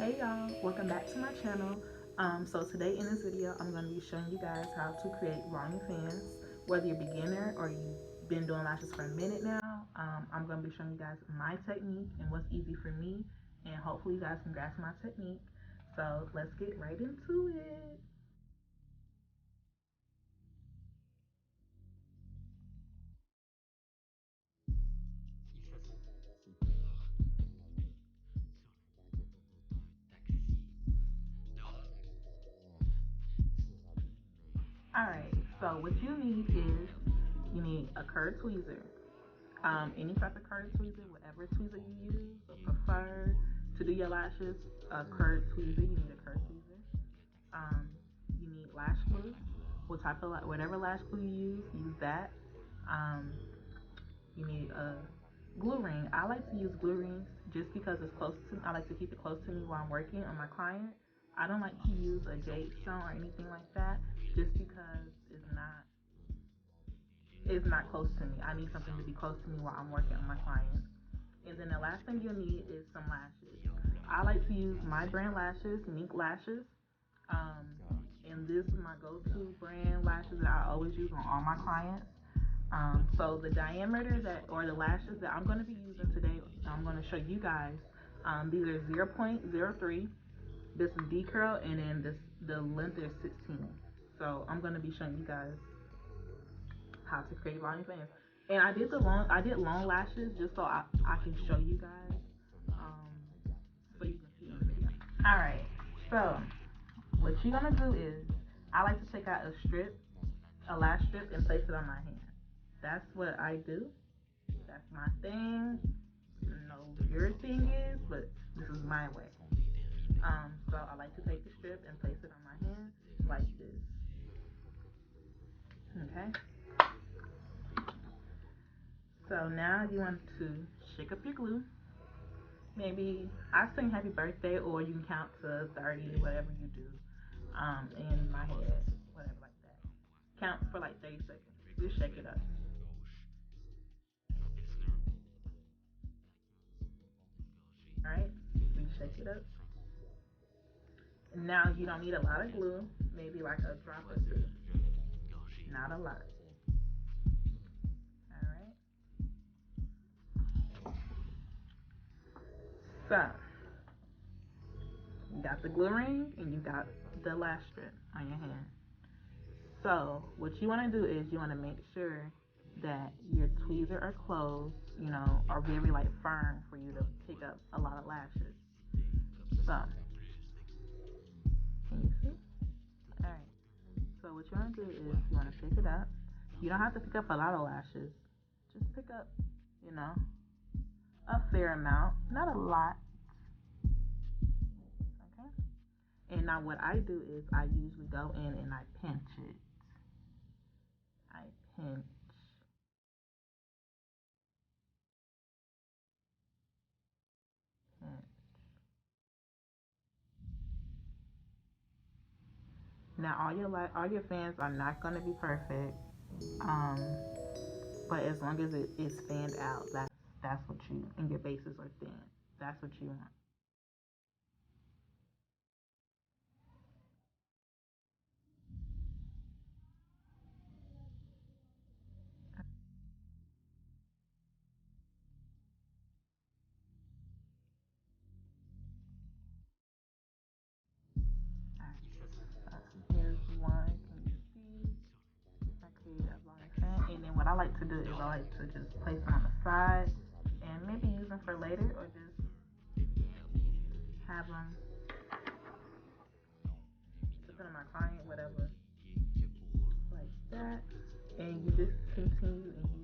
Hey y'all, welcome back to my channel. So today in this video, I'm going to be showing you guys how to create volume fans. Whether you're a beginner or you've been doing lashes for a minute now, I'm going to be showing you guys my technique and what's easy for me, and hopefully you guys can grasp my technique. So let's get right into it. Alright, so what you need is you need a curved tweezer. Any type of curved tweezer, whatever tweezer you use or prefer to do your lashes, a curved tweezer, you need a curved tweezer. You need lash glue. Whatever lash glue you use that. Um, you need a glue ring. I like to use glue rings just because it's close to. I like to keep it close to me while I'm working on my client. I don't like to use a jade stone or anything like that, just because it's not close to me. I need something to be close to me while I'm working on my client. And then the last thing you'll need is some lashes. I like to use my brand lashes, Minx lashes. Um, and this is my go-to brand lashes that I always use on all my clients. So the diameter or the lashes that I'm going to be using today, I'm going to show you guys. These are 0.03. This is D curl, and then the length is 16. So I'm going to be showing you guys how to create volume fans. And I did long lashes just so I can show you guys, so you can see in the video. All right, so what you're gonna do is, I like to take out a lash strip, and place it on my hand. That's what I do. That's my thing. No, your thing is, but this is my way. So I like to take the strip and place it on my hand like this. Okay. So now you want to shake up your glue. Maybe I sing happy birthday, or you can count to 30, whatever you do. In my head, whatever like that. Count for like 30 seconds. Just shake it up. Alright? You shake it up. Now you don't need a lot of glue, maybe like a drop or two. Not a lot. Alright? So, you got the glue ring and you got the lash strip on your hand. So, what you want to do is you want to make sure that your tweezer are closed, are very like firm for you to pick up a lot of lashes. So, can you see? Alright. So what you want to do is you want to pick it up. You don't have to pick up a lot of lashes. Just pick up, you know, a fair amount, not a lot. Okay. And now what I do is I usually go in and I pinch it. I pinch. Pinch. Now all your fans are not gonna be perfect, um, but as long as it is fanned out, that's what you, and your bases are thin. That's what you want. Here's one. Can you see? I create a line fan, and then what I like to do is I like to just place them on the side, and maybe use them for later, or just have them put them in my client, whatever, like that. And you just continue and